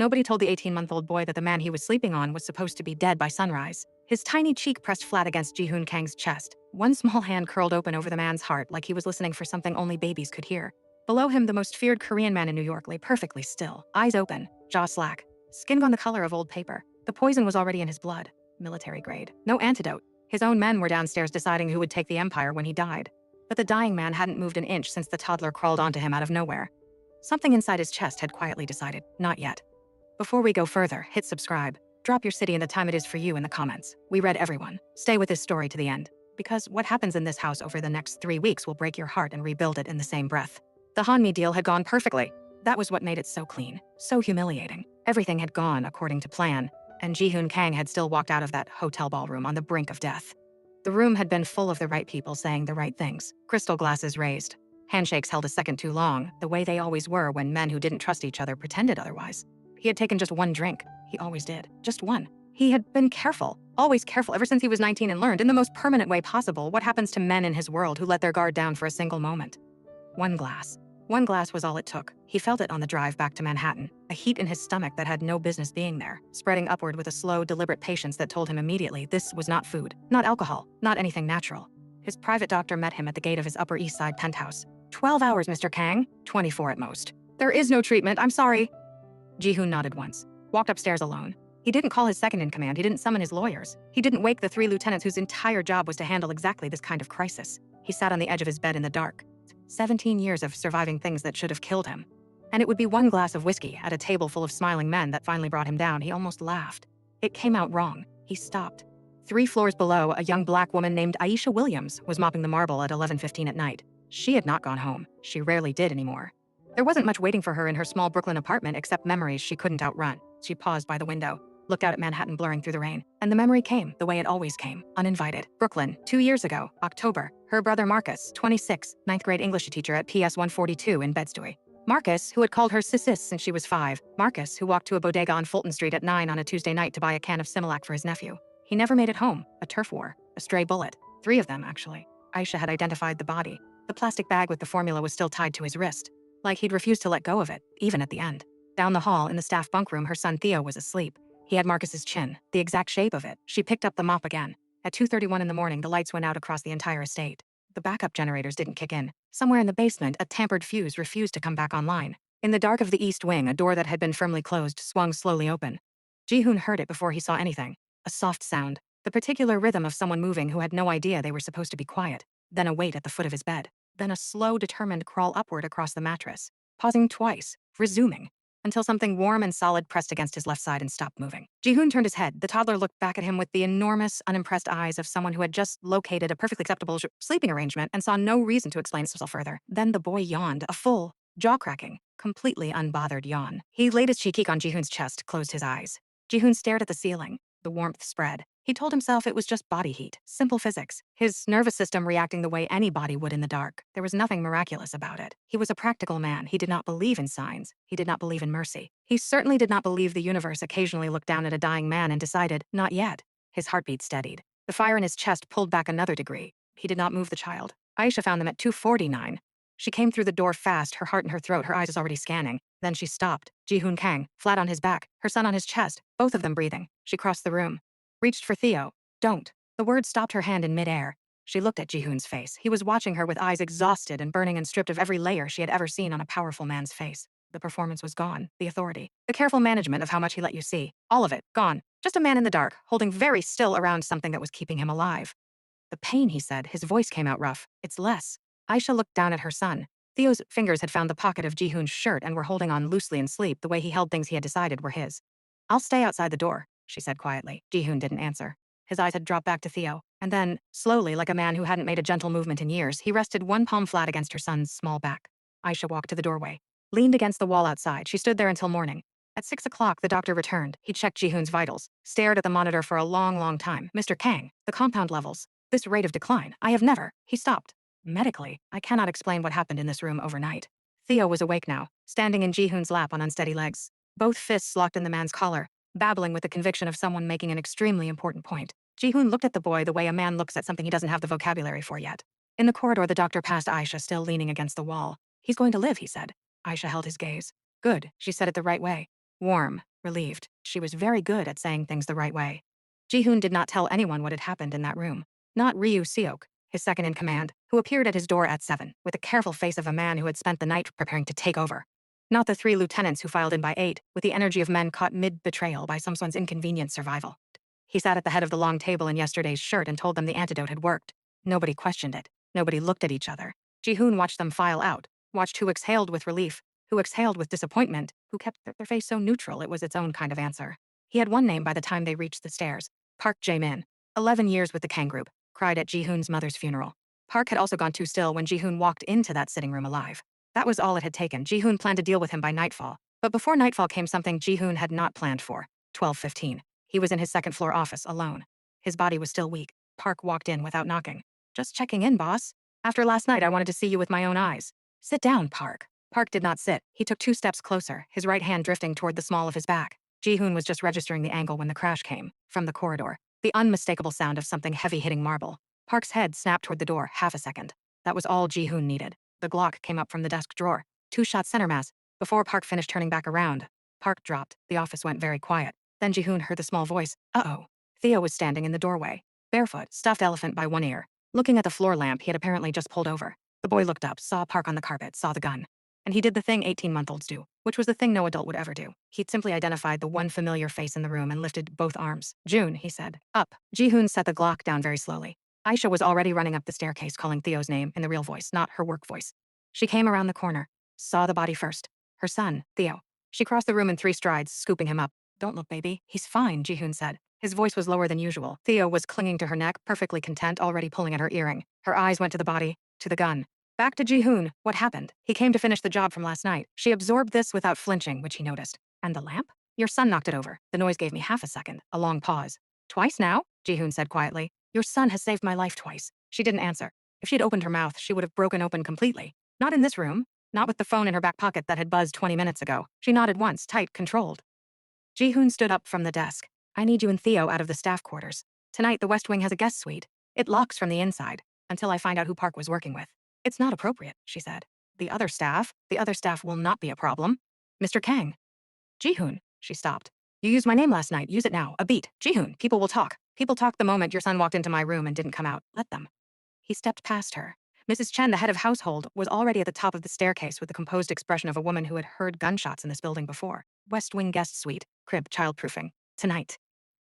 Nobody told the 18-month-old boy that the man he was sleeping on was supposed to be dead by sunrise. His tiny cheek pressed flat against Ji-hoon Kang's chest. One small hand curled open over the man's heart like he was listening for something only babies could hear. Below him, the most feared Korean man in New York lay perfectly still, eyes open, jaw slack, skin gone the color of old paper. The poison was already in his blood, military grade. No antidote. His own men were downstairs deciding who would take the empire when he died. But the dying man hadn't moved an inch since the toddler crawled onto him out of nowhere. Something inside his chest had quietly decided, not yet. Before we go further, hit subscribe. Drop your city and the time it is for you in the comments. We read everyone. Stay with this story to the end. Because what happens in this house over the next 3 weeks will break your heart and rebuild it in the same breath. The Hanmi deal had gone perfectly. That was what made it so clean, so humiliating. Everything had gone according to plan, and Ji-hoon Kang had still walked out of that hotel ballroom on the brink of death. The room had been full of the right people saying the right things, crystal glasses raised. Handshakes held a second too long, the way they always were when men who didn't trust each other pretended otherwise. He had taken just one drink. He always did. Just one. He had been careful, always careful ever since he was 19 and learned, in the most permanent way possible, what happens to men in his world who let their guard down for a single moment. One glass. One glass was all it took. He felt it on the drive back to Manhattan, a heat in his stomach that had no business being there, spreading upward with a slow, deliberate patience that told him immediately this was not food, not alcohol, not anything natural. His private doctor met him at the gate of his Upper East Side penthouse. 12 hours, Mr. Kang. 24 at most. There is no treatment, I'm sorry. Ji-hoon nodded once, walked upstairs alone. He didn't call his second-in-command, he didn't summon his lawyers. He didn't wake the 3 lieutenants whose entire job was to handle exactly this kind of crisis. He sat on the edge of his bed in the dark. 17 years of surviving things that should have killed him. And it would be one glass of whiskey at a table full of smiling men that finally brought him down. He almost laughed. It came out wrong. He stopped. 3 floors below, a young black woman named Aisha Williams was mopping the marble at 11:15 at night. She had not gone home. She rarely did anymore. There wasn't much waiting for her in her small Brooklyn apartment except memories she couldn't outrun. She paused by the window, looked out at Manhattan blurring through the rain, and the memory came the way it always came, uninvited. Brooklyn, 2 years ago, October. Her brother Marcus, 26, 9th grade English teacher at PS 142 in Bed-Stuy. Marcus, who had called her Sis since she was 5. Marcus, who walked to a bodega on Fulton Street at 9 on a Tuesday night to buy a can of Similac for his nephew. He never made it home. A turf war. A stray bullet. 3 of them, actually. Aisha had identified the body. The plastic bag with the formula was still tied to his wrist, like he'd refused to let go of it, even at the end. Down the hall, in the staff bunk room, her son Theo was asleep. He had Marcus's chin, the exact shape of it. She picked up the mop again. At 2:31 in the morning, the lights went out across the entire estate. The backup generators didn't kick in. Somewhere in the basement, a tampered fuse refused to come back online. In the dark of the east wing, a door that had been firmly closed swung slowly open. Ji-hoon heard it before he saw anything. A soft sound, the particular rhythm of someone moving who had no idea they were supposed to be quiet. Then a weight at the foot of his bed. Then a slow, determined crawl upward across the mattress, pausing twice, resuming, until something warm and solid pressed against his left side and stopped moving. Ji-hoon turned his head. The toddler looked back at him with the enormous, unimpressed eyes of someone who had just located a perfectly acceptable sleeping arrangement and saw no reason to explain himself further. Then the boy yawned, a full, jaw-cracking, completely unbothered yawn. He laid his cheek on Ji-hoon's chest, closed his eyes. Ji-hoon stared at the ceiling. The warmth spread. He told himself it was just body heat, simple physics, his nervous system reacting the way any body would in the dark. There was nothing miraculous about it. He was a practical man. He did not believe in signs. He did not believe in mercy. He certainly did not believe the universe occasionally looked down at a dying man and decided, not yet. His heartbeat steadied. The fire in his chest pulled back another degree. He did not move the child. Aisha found them at 2:49. She came through the door fast, her heart in her throat, her eyes already scanning. Then she stopped. Ji-hoon Kang, flat on his back, her son on his chest, both of them breathing. She crossed the room. Reached for Theo. Don't. The word stopped her hand in midair. She looked at Ji-hoon's face. He was watching her with eyes exhausted and burning and stripped of every layer she had ever seen on a powerful man's face. The performance was gone. The authority. The careful management of how much he let you see. All of it. Gone. Just a man in the dark, holding very still around something that was keeping him alive. The pain, he said. His voice came out rough. It's less. Aisha looked down at her son. Theo's fingers had found the pocket of Ji-hoon's shirt and were holding on loosely in sleep the way he held things he had decided were his. I'll stay outside the door, she said quietly. Ji-hoon didn't answer. His eyes had dropped back to Theo, and then, slowly, like a man who hadn't made a gentle movement in years, he rested one palm flat against her son's small back. Aisha walked to the doorway, leaned against the wall outside. She stood there until morning. At 6 o'clock, the doctor returned. He checked Ji-hoon's vitals, stared at the monitor for a long, long time. Mr. Kang, the compound levels. This rate of decline, I have never. He stopped. Medically, I cannot explain what happened in this room overnight. Theo was awake now, standing in Ji-hoon's lap on unsteady legs, both fists locked in the man's collar, babbling with the conviction of someone making an extremely important point. Ji-hoon looked at the boy the way a man looks at something he doesn't have the vocabulary for yet. In the corridor, the doctor passed Aisha, still leaning against the wall. He's going to live, he said. Aisha held his gaze. Good, she said it the right way. Warm, relieved. She was very good at saying things the right way. Ji-hoon did not tell anyone what had happened in that room. Not Ryu Seok, his second in command, who appeared at his door at 7, with the careful face of a man who had spent the night preparing to take over. Not the 3 lieutenants who filed in by 8, with the energy of men caught mid-betrayal by someone's inconvenient survival. He sat at the head of the long table in yesterday's shirt and told them the antidote had worked. Nobody questioned it. Nobody looked at each other. Ji-hoon watched them file out, watched who exhaled with relief, who exhaled with disappointment, who kept their face so neutral it was its own kind of answer. He had one name by the time they reached the stairs. Park Jae-min. 11 years with the Kang Group, cried at Ji-hoon's mother's funeral. Park had also gone too still when Ji-hoon walked into that sitting room alive. That was all it had taken. Ji-hoon planned to deal with him by nightfall. But before nightfall came something Ji-hoon had not planned for. 12:15. He was in his second-floor office, alone. His body was still weak. Park walked in without knocking. "Just checking in, boss. After last night, I wanted to see you with my own eyes." "Sit down, Park." Park did not sit. He took 2 steps closer, his right hand drifting toward the small of his back. Ji-hoon was just registering the angle when the crash came, from the corridor. The unmistakable sound of something heavy hitting marble. Park's head snapped toward the door, half a second. That was all Ji-hoon needed. The Glock came up from the desk drawer. 2-shot center mass. Before Park finished turning back around, Park dropped. The office went very quiet. Then Ji-hoon heard the small voice. "Uh-oh." Theo was standing in the doorway, barefoot, stuffed elephant by one ear, looking at the floor lamp he had apparently just pulled over. The boy looked up, saw Park on the carpet, saw the gun. And he did the thing 18-month-olds do, which was the thing no adult would ever do. He'd simply identified the one familiar face in the room and lifted both arms. "June," he said. "Up." Ji-hoon set the Glock down very slowly. Aisha was already running up the staircase calling Theo's name in the real voice, not her work voice. She came around the corner, saw the body first. Her son, Theo. She crossed the room in 3 strides, scooping him up. "Don't look, baby. He's fine," Ji-hoon said. His voice was lower than usual. Theo was clinging to her neck, perfectly content, already pulling at her earring. Her eyes went to the body, to the gun. Back to Ji-hoon. What happened? He came to finish the job from last night. She absorbed this without flinching, which he noticed. "And the lamp?" "Your son knocked it over." The noise gave me half a second, a long pause. "Twice now?" Ji-hoon said quietly. "Your son has saved my life twice." She didn't answer. If she'd opened her mouth, she would have broken open completely. Not in this room. Not with the phone in her back pocket that had buzzed 20 minutes ago. She nodded once, tight, controlled. Ji-hoon stood up from the desk. "I need you and Theo out of the staff quarters. Tonight, the West Wing has a guest suite. It locks from the inside, until I find out who Park was working with." "It's not appropriate," she said. The other staff will not be a problem." "Mr. Kang." "Ji-hoon," she stopped. "You used my name last night. Use it now. A beat. Ji-hoon. People will talk. People talked the moment your son walked into my room and didn't come out. Let them." He stepped past her. Mrs. Chen, the head of household, was already at the top of the staircase with the composed expression of a woman who had heard gunshots in this building before. "West Wing guest suite. Crib childproofing. Tonight."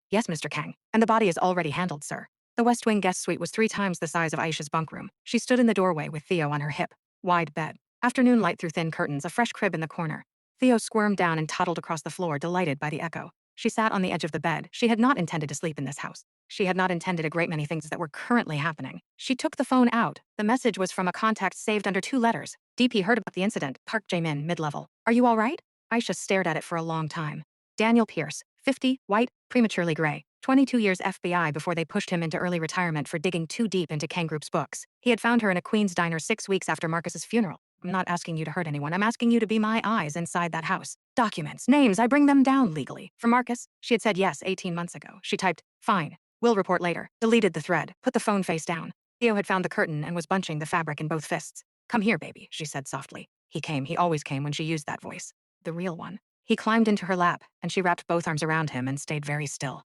"Yes, Mr. Kang. And the body is already handled, sir." The West Wing guest suite was 3 times the size of Aisha's bunk room. She stood in the doorway with Theo on her hip. Wide bed. Afternoon light through thin curtains, a fresh crib in the corner. Theo squirmed down and toddled across the floor, delighted by the echo. She sat on the edge of the bed. She had not intended to sleep in this house. She had not intended a great many things that were currently happening. She took the phone out. The message was from a contact saved under 2 letters. "DP heard about the incident. Park Jae-min, mid-level. Are you all right?" Aisha stared at it for a long time. Daniel Pierce, 50, white, prematurely gray. 22 years FBI before they pushed him into early retirement for digging too deep into Kang Group's books. He had found her in a Queens diner 6 weeks after Marcus's funeral. "I'm not asking you to hurt anyone. I'm asking you to be my eyes inside that house. Documents, names, I bring them down legally." For Marcus, she had said yes 18 months ago. She typed, "Fine. We'll report later." Deleted the thread, put the phone face down. Theo had found the curtain and was bunching the fabric in both fists. "Come here, baby," she said softly. He came. He always came when she used that voice. The real one. He climbed into her lap, and she wrapped both arms around him and stayed very still.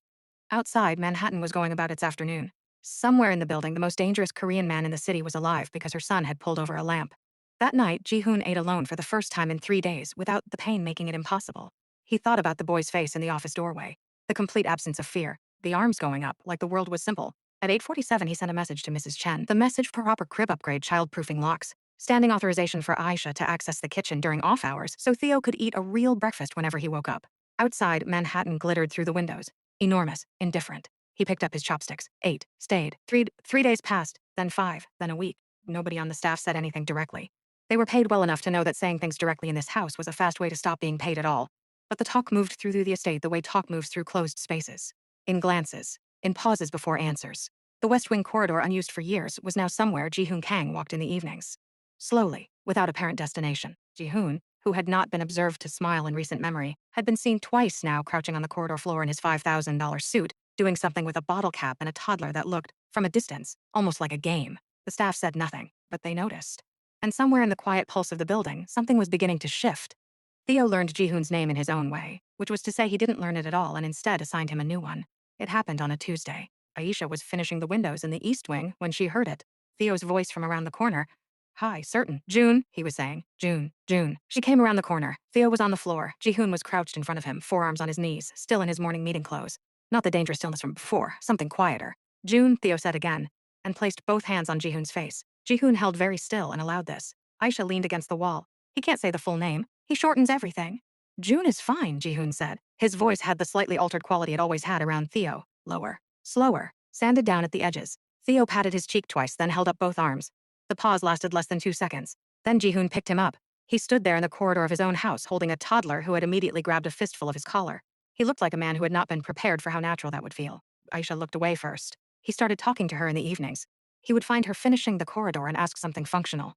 Outside, Manhattan was going about its afternoon. Somewhere in the building, the most dangerous Korean man in the city was alive because her son had pulled over a lamp. That night, Ji-hoon ate alone for the first time in 3 days, without the pain making it impossible. He thought about the boy's face in the office doorway. The complete absence of fear. The arms going up, like the world was simple. At 8:47, he sent a message to Mrs. Chen. The message for proper crib upgrade, child-proofing locks. Standing authorization for Aisha to access the kitchen during off hours so Theo could eat a real breakfast whenever he woke up. Outside, Manhattan glittered through the windows. Enormous, indifferent. He picked up his chopsticks. 8, stayed. Three days passed, then 5, then a week. Nobody on the staff said anything directly. They were paid well enough to know that saying things directly in this house was a fast way to stop being paid at all. But the talk moved through the estate the way talk moves through closed spaces. In glances. In pauses before answers. The West Wing corridor, unused for years, was now somewhere Ji-hoon Kang walked in the evenings. Slowly, without apparent destination. Ji-hoon, who had not been observed to smile in recent memory, had been seen twice now crouching on the corridor floor in his $5,000 suit, doing something with a bottle cap and a toddler that looked, from a distance, almost like a game. The staff said nothing, but they noticed. And somewhere in the quiet pulse of the building, something was beginning to shift. Theo learned Ji-hoon's name in his own way. which was to say he didn't learn it at all and instead assigned him a new one. It happened on a Tuesday. Aisha was finishing the windows in the east wing when she heard it. Theo's voice from around the corner. Hi, certain. June, he was saying. June, June. She came around the corner. Theo was on the floor. Jihoon was crouched in front of him, forearms on his knees, still in his morning meeting clothes. Not the dangerous stillness from before, something quieter. June, Theo said again, and placed both hands on Jihoon's face. Jihoon held very still and allowed this. Aisha leaned against the wall. He can't say the full name. He shortens everything. June is fine, Jihoon said. His voice had the slightly altered quality it always had around Theo. Lower. Slower. Sanded down at the edges. Theo patted his cheek twice, then held up both arms. The pause lasted less than 2 seconds. Then Jihoon picked him up. He stood there in the corridor of his own house, holding a toddler who had immediately grabbed a fistful of his collar. He looked like a man who had not been prepared for how natural that would feel. Aisha looked away first. He started talking to her in the evenings. He would find her finishing the corridor and ask something functional.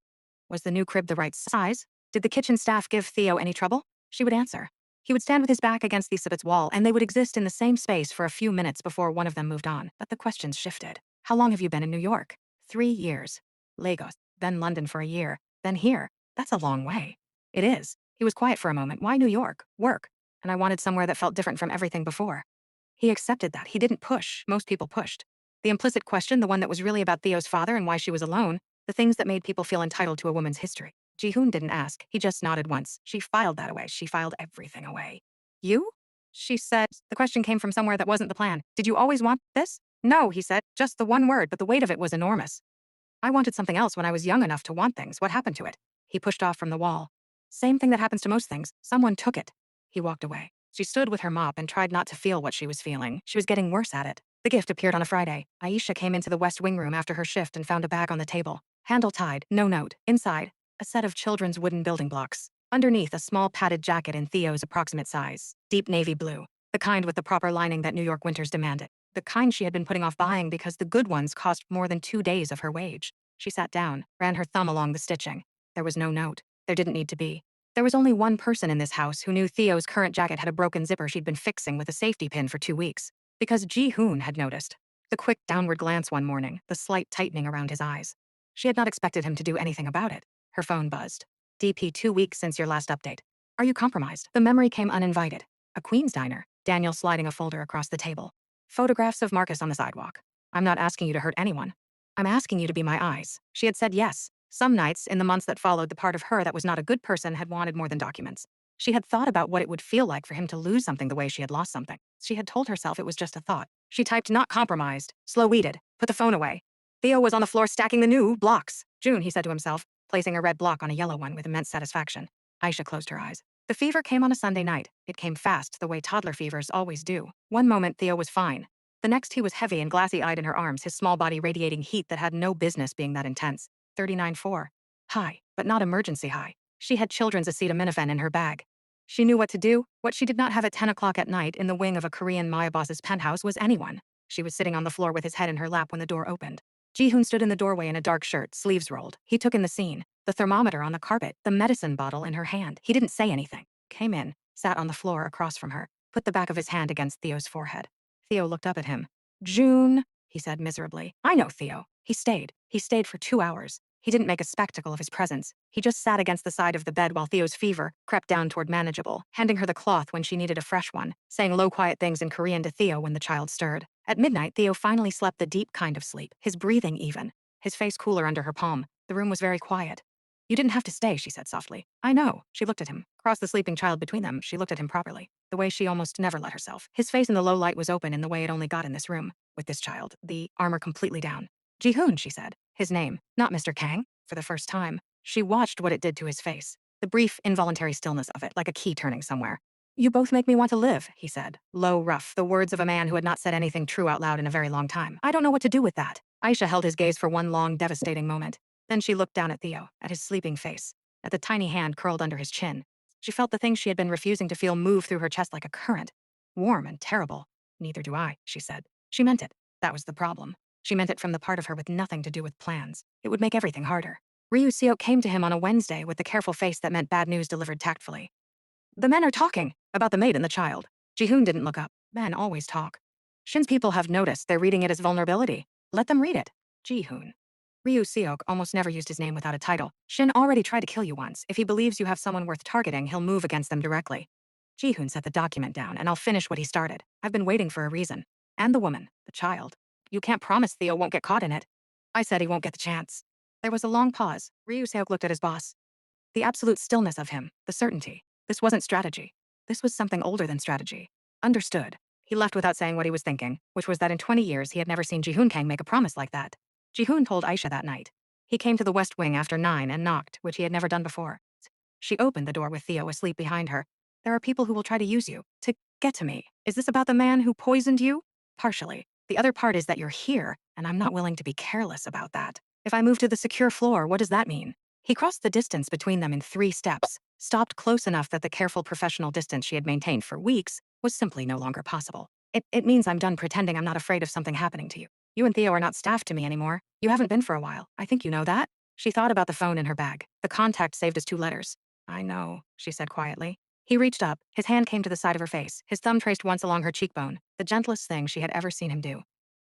Was the new crib the right size? Did the kitchen staff give Theo any trouble? She would answer. He would stand with his back against the exhibit's wall, and they would exist in the same space for a few minutes before one of them moved on. But the questions shifted. How long have you been in New York? 3 years. Lagos. Then London for a year. Then here. That's a long way. It is. He was quiet for a moment. Why New York? Work. And I wanted somewhere that felt different from everything before. He accepted that. He didn't push. Most people pushed. The implicit question, the one that was really about Theo's father and why she was alone, the things that made people feel entitled to a woman's history. Jihoon didn't ask. He just nodded once. She filed that away. She filed everything away. You? She said. The question came from somewhere that wasn't the plan. Did you always want this? No, he said. Just the one word, but the weight of it was enormous. I wanted something else when I was young enough to want things. What happened to it? He pushed off from the wall. Same thing that happens to most things. Someone took it. He walked away. She stood with her mop and tried not to feel what she was feeling. She was getting worse at it. The gift appeared on a Friday. Aisha came into the West Wing room after her shift and found a bag on the table. Handle tied, no note. Inside, a set of children's wooden building blocks. Underneath, a small padded jacket in Theo's approximate size. Deep navy blue. The kind with the proper lining that New York winters demanded. The kind she had been putting off buying because the good ones cost more than 2 days of her wage. She sat down, ran her thumb along the stitching. There was no note. There didn't need to be. There was only one person in this house who knew Theo's current jacket had a broken zipper she'd been fixing with a safety pin for 2 weeks. Because Ji-hoon had noticed. The quick downward glance one morning, the slight tightening around his eyes. She had not expected him to do anything about it. Her phone buzzed. DP 2 weeks since your last update. Are you compromised? The memory came uninvited. A Queen's diner. Daniel sliding a folder across the table. Photographs of Marcus on the sidewalk. I'm not asking you to hurt anyone. I'm asking you to be my eyes. She had said yes. Some nights, in the months that followed, the part of her that was not a good person had wanted more than documents. She had thought about what it would feel like for him to lose something the way she had lost something. She had told herself it was just a thought. She typed not compromised, slow-weeded, put the phone away. Theo was on the floor stacking the new blocks. June, he said to himself, placing a red block on a yellow one with immense satisfaction. Aisha closed her eyes. The fever came on a Sunday night. It came fast, the way toddler fevers always do. One moment, Theo was fine. The next, he was heavy and glassy-eyed in her arms, his small body radiating heat that had no business being that intense. 39.4. High, but not emergency high. She had children's acetaminophen in her bag. She knew what to do. What she did not have at 10 o'clock at night in the wing of a Korean Maya boss's penthouse was anyone. She was sitting on the floor with his head in her lap when the door opened. Ji-hoon stood in the doorway in a dark shirt, sleeves rolled. He took in the scene. The thermometer on the carpet, the medicine bottle in her hand. He didn't say anything. Came in, sat on the floor across from her, put the back of his hand against Theo's forehead. Theo looked up at him. June, he said miserably. I know Theo. He stayed. He stayed for 2 hours. He didn't make a spectacle of his presence. He just sat against the side of the bed while Theo's fever crept down toward manageable, handing her the cloth when she needed a fresh one, saying low quiet things in Korean to Theo when the child stirred. At midnight, Theo finally slept the deep kind of sleep, his breathing even, his face cooler under her palm. The room was very quiet. You didn't have to stay, she said softly. I know. She looked at him. Across the sleeping child between them, she looked at him properly, the way she almost never let herself. His face in the low light was open in the way it only got in this room, with this child, the armor completely down. Ji-hoon, she said. His name, not Mr. Kang. For the first time, she watched what it did to his face. The brief, involuntary stillness of it, like a key turning somewhere. You both make me want to live, he said. Low, rough, the words of a man who had not said anything true out loud in a very long time. I don't know what to do with that. Aisha held his gaze for one long, devastating moment. Then she looked down at Theo, at his sleeping face, at the tiny hand curled under his chin. She felt the thing she had been refusing to feel move through her chest like a current. Warm and terrible. Neither do I, she said. She meant it. That was the problem. She meant it from the part of her with nothing to do with plans. It would make everything harder. Ryu Seok came to him on a Wednesday with the careful face that meant bad news delivered tactfully. The men are talking about the maid and the child. Ji-hoon didn't look up. Men always talk. Shin's people have noticed they're reading it as vulnerability. Let them read it. Ji-hoon. Ryu Seok almost never used his name without a title. Shin already tried to kill you once. If he believes you have someone worth targeting, he'll move against them directly. Jihoon set the document down, and I'll finish what he started. I've been waiting for a reason. And the woman, the child. You can't promise Theo won't get caught in it. I said he won't get the chance. There was a long pause. Ryu Seok looked at his boss. The absolute stillness of him, the certainty. This wasn't strategy. This was something older than strategy. Understood. He left without saying what he was thinking, which was that in 20 years he had never seen Jihoon Kang make a promise like that. Jihoon told Aisha that night. He came to the West Wing after 9 and knocked, which he had never done before. She opened the door with Theo asleep behind her. There are people who will try to use you, to get to me. Is this about the man who poisoned you? Partially. The other part is that you're here, and I'm not willing to be careless about that. If I move to the secure floor, what does that mean? He crossed the distance between them in 3 steps, stopped close enough that the careful professional distance she had maintained for weeks was simply no longer possible. It means I'm done pretending I'm not afraid of something happening to you. You and Theo are not staff to me anymore. You haven't been for a while. I think you know that. She thought about the phone in her bag. The contact saved as 2 letters. I know, she said quietly. He reached up. His hand came to the side of her face. His thumb traced once along her cheekbone, the gentlest thing she had ever seen him do.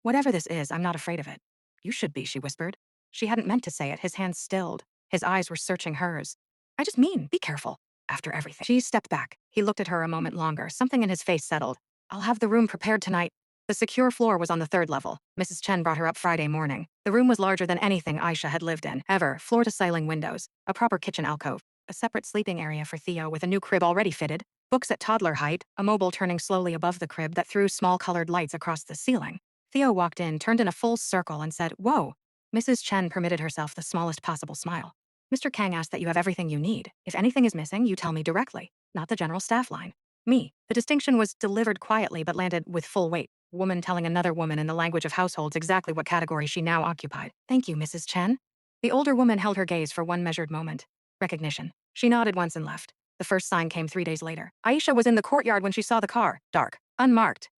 Whatever this is, I'm not afraid of it. You should be, she whispered. She hadn't meant to say it. His hands stilled. His eyes were searching hers. I just mean, be careful. After everything. She stepped back. He looked at her a moment longer. Something in his face settled. I'll have the room prepared tonight. The secure floor was on the 3rd level. Mrs. Chen brought her up Friday morning. The room was larger than anything Aisha had lived in, ever. Floor-to-ceiling windows, a proper kitchen alcove, a separate sleeping area for Theo with a new crib already fitted, books at toddler height, a mobile turning slowly above the crib that threw small colored lights across the ceiling. Theo walked in, turned in a full circle, and said, "Whoa." Mrs. Chen permitted herself the smallest possible smile. Mr. Kang asked that you have everything you need. If anything is missing, you tell me directly, not the general staff line. Me. The distinction was delivered quietly but landed with full weight. Woman telling another woman in the language of households exactly what category she now occupied. Thank you, Mrs. Chen. The older woman held her gaze for one measured moment. Recognition. She nodded once and left. The first sign came 3 days later. Aisha was in the courtyard when she saw the car, dark, unmarked,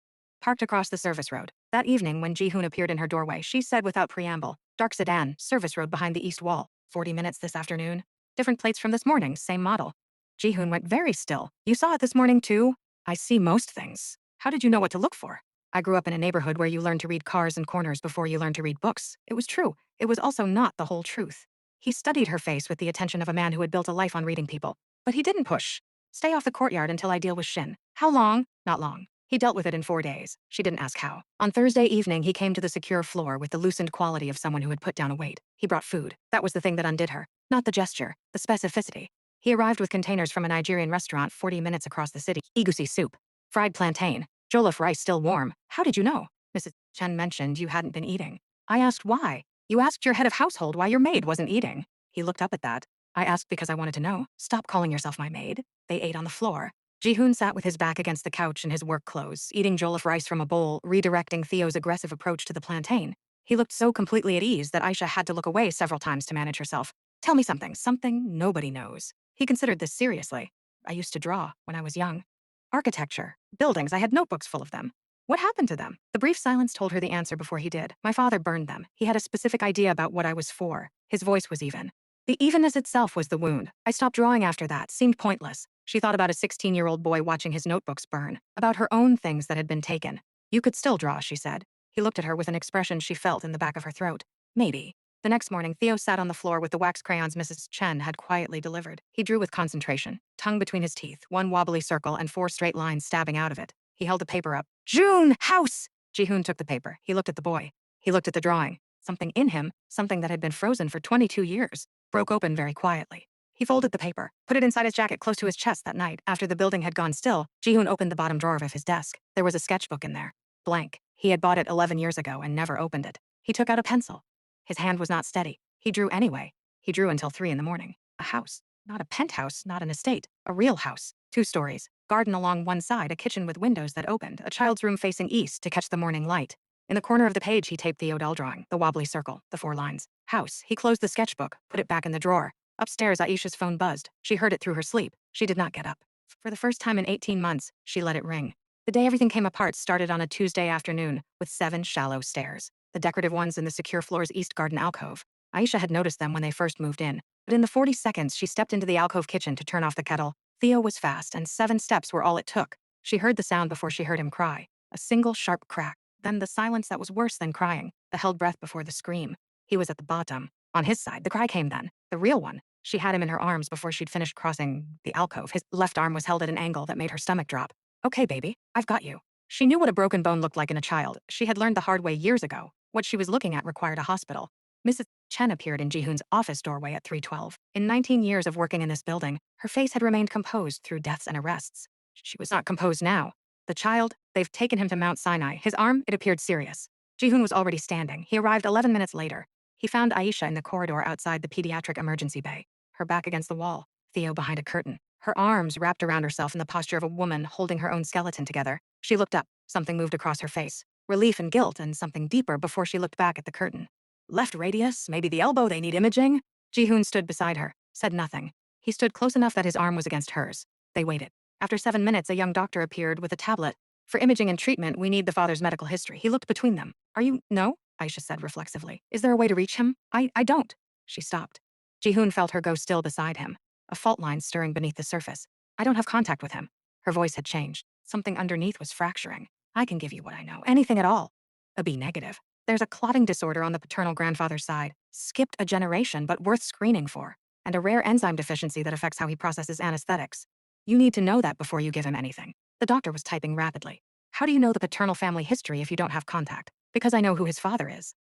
parked across the service road. That evening, when Jihoon appeared in her doorway, she said without preamble, "Dark sedan, service road behind the east wall. 40 minutes this afternoon. Different plates from this morning, same model." Jihoon went very still. "You saw it this morning too?" "I see most things. How did you know what to look for?" "I grew up in a neighborhood where you learn to read cars and corners before you learn to read books." It was true. It was also not the whole truth. He studied her face with the attention of a man who had built a life on reading people. But he didn't push. "Stay off the courtyard until I deal with Shin." "How long?" "Not long." He dealt with it in 4 days. She didn't ask how. On Thursday evening, he came to the secure floor with the loosened quality of someone who had put down a weight. He brought food. That was the thing that undid her. Not the gesture, the specificity. He arrived with containers from a Nigerian restaurant 40 minutes across the city. Egusi soup, fried plantain, jollof rice still warm. "How did you know?" "Mrs. Chen mentioned you hadn't been eating." "I asked why. You asked your head of household why your maid wasn't eating." He looked up at that. "I asked because I wanted to know. Stop calling yourself my maid." They ate on the floor. Jihoon sat with his back against the couch in his work clothes, eating jollof rice from a bowl, redirecting Theo's aggressive approach to the plantain. He looked so completely at ease that Aisha had to look away several times to manage herself. "Tell me something nobody knows." He considered this seriously. "I used to draw when I was young. Architecture, buildings, I had notebooks full of them. What happened to them?" The brief silence told her the answer before he did. "My father burned them. He had a specific idea about what I was for." His voice was even. The evenness itself was the wound. "I stopped drawing after that. Seemed pointless." She thought about a 16-year-old boy watching his notebooks burn, about her own things that had been taken. "You could still draw," she said. He looked at her with an expression she felt in the back of her throat. Maybe. The next morning, Theo sat on the floor with the wax crayons Mrs. Chen had quietly delivered. He drew with concentration, tongue between his teeth, one wobbly circle and 4 straight lines stabbing out of it. He held the paper up. "June! House!" Jihoon took the paper. He looked at the boy. He looked at the drawing. Something in him, something that had been frozen for 22 years, broke open very quietly. He folded the paper, put it inside his jacket close to his chest that night. After the building had gone still, Jihoon opened the bottom drawer of his desk. There was a sketchbook in there. Blank. He had bought it 11 years ago and never opened it. He took out a pencil. His hand was not steady. He drew anyway. He drew until 3 in the morning. A house. Not a penthouse, not an estate. A real house. 2 stories. Garden along one side, a kitchen with windows that opened, a child's room facing east to catch the morning light. In the corner of the page, he taped the Odell drawing, the wobbly circle, the 4 lines. House. He closed the sketchbook, put it back in the drawer. Upstairs, Aisha's phone buzzed. She heard it through her sleep. She did not get up. For the first time in 18 months, she let it ring. The day everything came apart started on a Tuesday afternoon, with 7 shallow stairs. The decorative ones in the secure floor's east garden alcove. Aisha had noticed them when they first moved in. But in the 40 seconds she stepped into the alcove kitchen to turn off the kettle, Theo was fast, and 7 steps were all it took. She heard the sound before she heard him cry. A single sharp crack. Then the silence that was worse than crying, the held breath before the scream. He was at the bottom. On his side, the cry came then. The real one. She had him in her arms before she'd finished crossing the alcove. His left arm was held at an angle that made her stomach drop. Okay, baby, I've got you. She knew what a broken bone looked like in a child. She had learned the hard way years ago. What she was looking at required a hospital. Mrs. Chen appeared in Ji-hoon's office doorway at 3:12. In 19 years of working in this building, her face had remained composed through deaths and arrests. She was not composed now. The child, they've taken him to Mount Sinai. His arm, it appeared serious. Ji-hoon was already standing. He arrived 11 minutes later. He found Aisha in the corridor outside the pediatric emergency bay, her back against the wall, Theo behind a curtain, her arms wrapped around herself in the posture of a woman holding her own skeleton together. She looked up. Something moved across her face. Relief and guilt and something deeper before she looked back at the curtain. Left radius, maybe the elbow, they need imaging? Ji-hoon stood beside her, said nothing. He stood close enough that his arm was against hers. They waited. After 7 minutes, a young doctor appeared with a tablet. For imaging and treatment, we need the father's medical history. He looked between them. Are you? No? Aisha said reflexively. Is there a way to reach him? I don't. She stopped. Ji-hoon felt her go still beside him, a fault line stirring beneath the surface. I don't have contact with him. Her voice had changed. Something underneath was fracturing. I can give you what I know, anything at all. A B negative. There's a clotting disorder on the paternal grandfather's side. Skipped a generation, but worth screening for. And a rare enzyme deficiency that affects how he processes anesthetics. You need to know that before you give him anything. The doctor was typing rapidly. How do you know the paternal family history if you don't have contact? Because I know who his father is.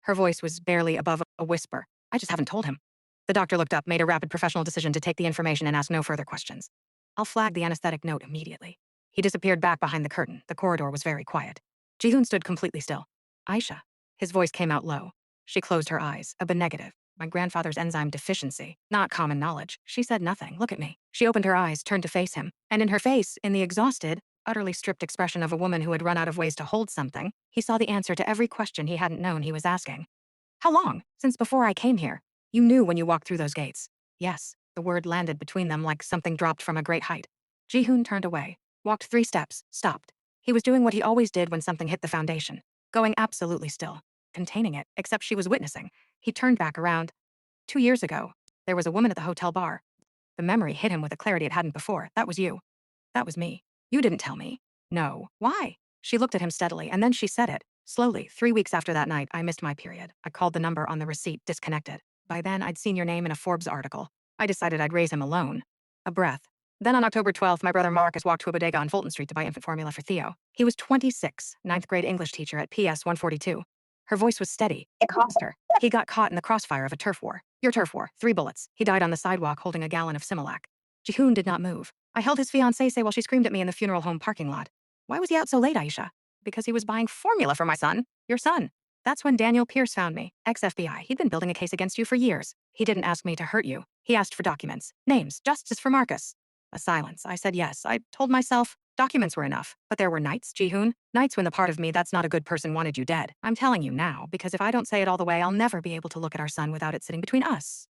Her voice was barely above a whisper. I just haven't told him. The doctor looked up, made a rapid professional decision to take the information and ask no further questions. I'll flag the anesthetic note immediately. He disappeared back behind the curtain. The corridor was very quiet. Ji-hoon stood completely still. Aisha. His voice came out low. She closed her eyes. A B negative. My grandfather's enzyme deficiency. Not common knowledge. She said nothing. Look at me. She opened her eyes, turned to face him. And in her face, in the exhausted, utterly stripped expression of a woman who had run out of ways to hold something, he saw the answer to every question he hadn't known he was asking. How long? Since before I came here. You knew when you walked through those gates. Yes. The word landed between them like something dropped from a great height. Ji-hoon turned away, walked 3 steps, stopped. He was doing what he always did when something hit the foundation. Going absolutely still. Containing it, except she was witnessing. He turned back around. 2 years ago, there was a woman at the hotel bar. The memory hit him with a clarity it hadn't before. That was you. That was me. You didn't tell me. No. Why? She looked at him steadily, and then she said it. Slowly, 3 weeks after that night, I missed my period. I called the number on the receipt disconnected. By then, I'd seen your name in a Forbes article. I decided I'd raise him alone. A breath. Then on October 12th, my brother Marcus walked to a bodega on Fulton Street to buy infant formula for Theo. He was 26, 9th grade English teacher at PS 142. Her voice was steady. It cost her. He got caught in the crossfire of a turf war. Your turf war. 3 bullets. He died on the sidewalk holding a gallon of Similac. Ji-hoon did not move. I held his fiancée while she screamed at me in the funeral home parking lot. Why was he out so late, Aisha? Because he was buying formula for my son. Your son. That's when Daniel Pierce found me, ex-FBI. He'd been building a case against you for years. He didn't ask me to hurt you. He asked for documents, names, justice for Marcus. A silence. I said yes. I told myself documents were enough. But there were nights, Ji-hoon. Nights when the part of me that's not a good person wanted you dead. I'm telling you now, because if I don't say it all the way, I'll never be able to look at our son without it sitting between us.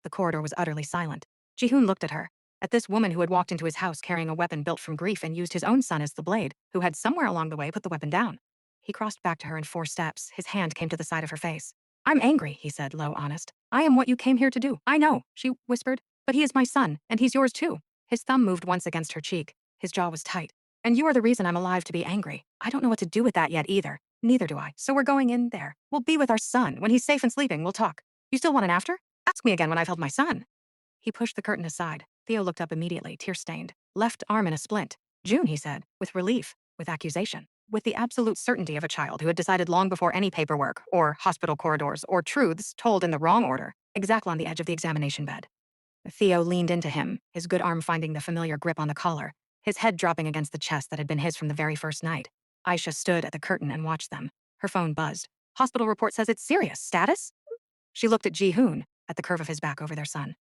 The corridor was utterly silent. Ji-hoon looked at her. At this woman who had walked into his house carrying a weapon built from grief and used his own son as the blade, who had somewhere along the way put the weapon down. He crossed back to her in 4 steps. His hand came to the side of her face. I'm angry, he said, low, honest. I am what you came here to do. I know, she whispered. But he is my son, and he's yours too. His thumb moved once against her cheek. His jaw was tight. And you are the reason I'm alive to be angry. I don't know what to do with that yet either. Neither do I. So we're going in there. We'll be with our son. When he's safe and sleeping, we'll talk. You still want an after? Ask me again when I've held my son. He pushed the curtain aside. Theo looked up immediately, tear-stained. Left arm in a splint. June, he said, with relief, with accusation, with the absolute certainty of a child who had decided long before any paperwork, or hospital corridors, or truths told in the wrong order, exactly on the edge of the examination bed. Theo leaned into him, his good arm finding the familiar grip on the collar, his head dropping against the chest that had been his from the very first night. Aisha stood at the curtain and watched them. Her phone buzzed. Hospital report says it's serious. Status? She looked at Ji-hoon, at the curve of his back over their son.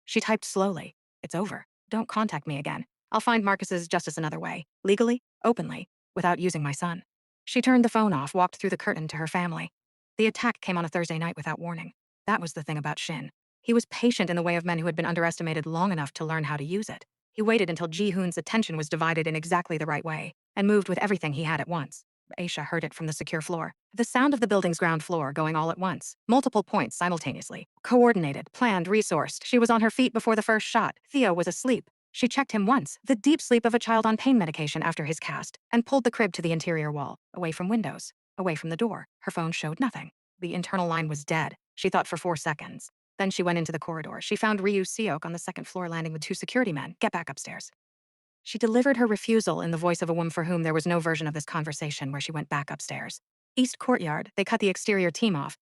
She typed slowly. It's over. Don't contact me again. I'll find Marcus's justice another way. Legally, openly, without using my son. She turned the phone off, walked through the curtain to her family. The attack came on a Thursday night without warning. That was the thing about Shin. He was patient in the way of men who had been underestimated long enough to learn how to use it. He waited until Ji-hoon's attention was divided in exactly the right way, and moved with everything he had at once. Aisha heard it from the secure floor. The sound of the building's ground floor going all at once. Multiple points simultaneously. Coordinated, planned, resourced. She was on her feet before the first shot. Theo was asleep. She checked him once, the deep sleep of a child on pain medication after his cast, and pulled the crib to the interior wall, away from windows, away from the door. Her phone showed nothing. The internal line was dead. She thought for 4 seconds. Then she went into the corridor. She found Ryu Seok on the second floor landing with 2 security men. Get back upstairs. She delivered her refusal in the voice of a woman for whom there was no version of this conversation where she went back upstairs. East Courtyard, they cut the exterior team off.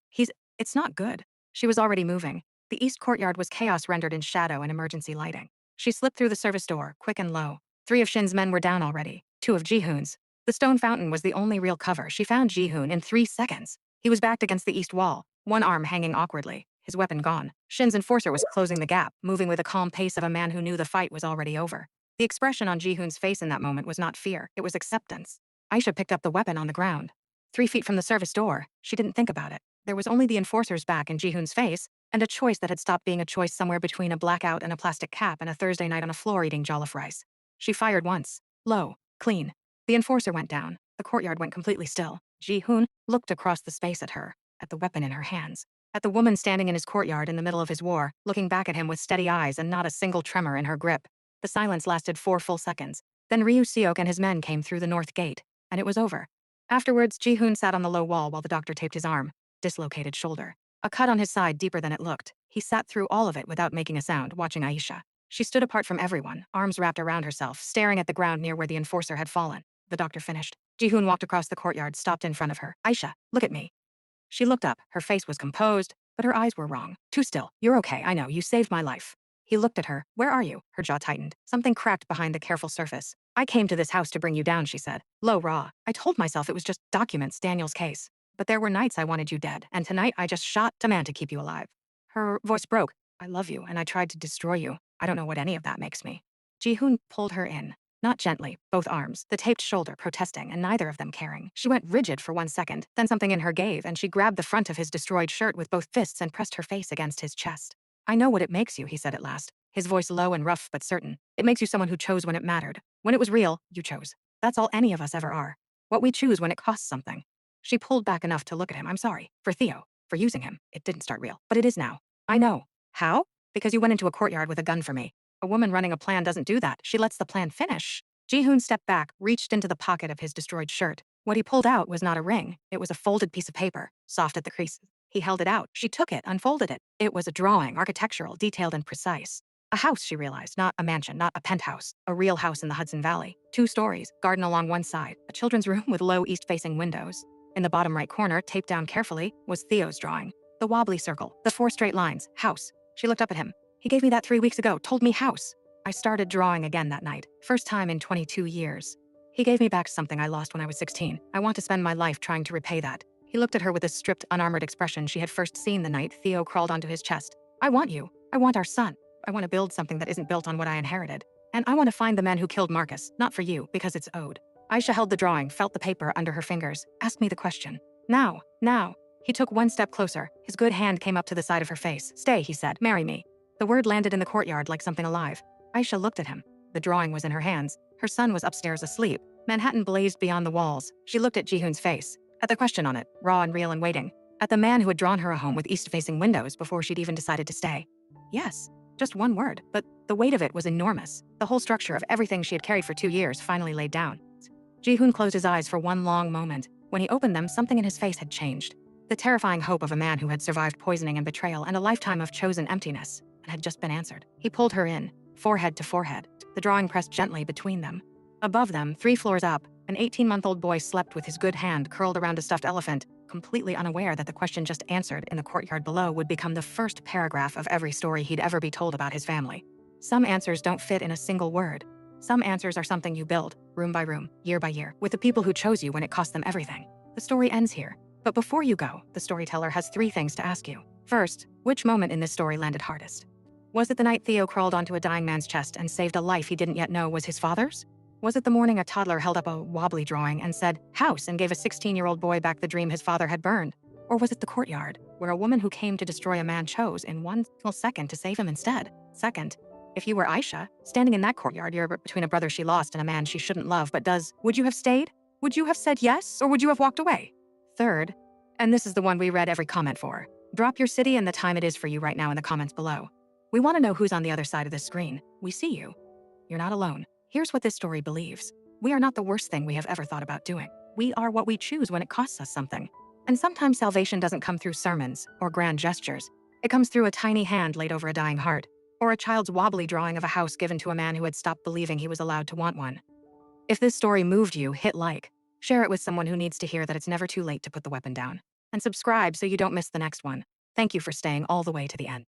It's not good. She was already moving. The East Courtyard was chaos rendered in shadow and emergency lighting. She slipped through the service door, quick and low. 3 of Shin's men were down already, 2 of Jihoon's. The stone fountain was the only real cover. She found Jihoon in 3 seconds. He was backed against the east wall, one arm hanging awkwardly, his weapon gone. Shin's enforcer was closing the gap, moving with the calm pace of a man who knew the fight was already over. The expression on Jihoon's face in that moment was not fear, it was acceptance. Aisha picked up the weapon on the ground. 3 feet from the service door, she didn't think about it. There was only the enforcer's back and Jihoon's face, and a choice that had stopped being a choice somewhere between a blackout and a plastic cap and a Thursday night on a floor eating jollof rice. She fired once. Low. Clean. The enforcer went down. The courtyard went completely still. Jihoon looked across the space at her, at the weapon in her hands, at the woman standing in his courtyard in the middle of his war, looking back at him with steady eyes and not a single tremor in her grip. The silence lasted 4 full seconds. Then Ryu Seok and his men came through the north gate, and it was over. Afterwards, Jihoon sat on the low wall while the doctor taped his arm. Dislocated shoulder. A cut on his side deeper than it looked. He sat through all of it without making a sound, watching Aisha. She stood apart from everyone, arms wrapped around herself, staring at the ground near where the enforcer had fallen. The doctor finished. Jihoon walked across the courtyard, stopped in front of her. Aisha, look at me. She looked up. Her face was composed, but her eyes were wrong. Too still. You're okay, I know. You saved my life. He looked at her. Where are you? Her jaw tightened. Something cracked behind the careful surface. I came to this house to bring you down, she said. Low, raw. I told myself it was just documents, Daniel's case. But there were nights I wanted you dead, and tonight I just shot a man to keep you alive. Her voice broke. I love you, and I tried to destroy you. I don't know what any of that makes me. Jihoon pulled her in. Not gently, both arms, the taped shoulder protesting and neither of them caring. She went rigid for 1 second, then something in her gave, and she grabbed the front of his destroyed shirt with both fists and pressed her face against his chest. I know what it makes you, he said at last, his voice low and rough but certain. It makes you someone who chose when it mattered. When it was real, you chose. That's all any of us ever are. What we choose when it costs something. She pulled back enough to look at him. I'm sorry. For Theo. For using him. It didn't start real. But it is now. I know. How? Because you went into a courtyard with a gun for me. A woman running a plan doesn't do that. She lets the plan finish. Jihoon stepped back, reached into the pocket of his destroyed shirt. What he pulled out was not a ring. It was a folded piece of paper, soft at the creases. He held it out. She took it, unfolded it. It was a drawing, architectural, detailed and precise. A house, she realized, not a mansion, not a penthouse. A real house in the Hudson Valley. 2 stories, garden along one side, a children's room with low east-facing windows. In the bottom right corner, taped down carefully, was Theo's drawing. The wobbly circle, the 4 straight lines, house. She looked up at him. He gave me that 3 weeks ago, told me house. I started drawing again that night, first time in 22 years. He gave me back something I lost when I was 16. I want to spend my life trying to repay that. He looked at her with the stripped, unarmored expression she had first seen the night Theo crawled onto his chest. I want you. I want our son. I want to build something that isn't built on what I inherited. And I want to find the men who killed Marcus, not for you, because it's owed. Aisha held the drawing, felt the paper under her fingers. Ask me the question. Now. He took 1 step closer. His good hand came up to the side of her face. Stay, he said. Marry me. The word landed in the courtyard like something alive. Aisha looked at him. The drawing was in her hands. Her son was upstairs asleep. Manhattan blazed beyond the walls. She looked at Jihoon's face. At the question on it, raw and real and waiting. At the man who had drawn her a home with east-facing windows before she'd even decided to stay. Yes. Just 1 word, but the weight of it was enormous. The whole structure of everything she had carried for 2 years finally laid down. Jihoon closed his eyes for 1 long moment. When he opened them, something in his face had changed. The terrifying hope of a man who had survived poisoning and betrayal and a lifetime of chosen emptiness, and had just been answered. He pulled her in, forehead to forehead, the drawing pressed gently between them. Above them, 3 floors up, an 18-month-old boy slept with his good hand curled around a stuffed elephant, completely unaware that the question just answered in the courtyard below would become the first paragraph of every story he'd ever be told about his family. Some answers don't fit in a single word. Some answers are something you build, room by room, year by year, with the people who chose you when it cost them everything. The story ends here. But before you go, the storyteller has 3 things to ask you. First, which moment in this story landed hardest? Was it the night Theo crawled onto a dying man's chest and saved a life he didn't yet know was his father's? Was it the morning a toddler held up a wobbly drawing and said, house, and gave a 16-year-old boy back the dream his father had burned? Or was it the courtyard, where a woman who came to destroy a man chose in 1 single second to save him instead? Second, if you were Aisha, standing in that courtyard, you're between a brother she lost and a man she shouldn't love but does, would you have stayed? Would you have said yes, or would you have walked away? Third, and this is the one we read every comment for, drop your city and the time it is for you right now in the comments below. We want to know who's on the other side of this screen. We see you. You're not alone. Here's what this story believes. We are not the worst thing we have ever thought about doing. We are what we choose when it costs us something. And sometimes salvation doesn't come through sermons or grand gestures. It comes through a tiny hand laid over a dying heart, or a child's wobbly drawing of a house given to a man who had stopped believing he was allowed to want one. If this story moved you, hit like, share it with someone who needs to hear that it's never too late to put the weapon down, and subscribe so you don't miss the next one. Thank you for staying all the way to the end.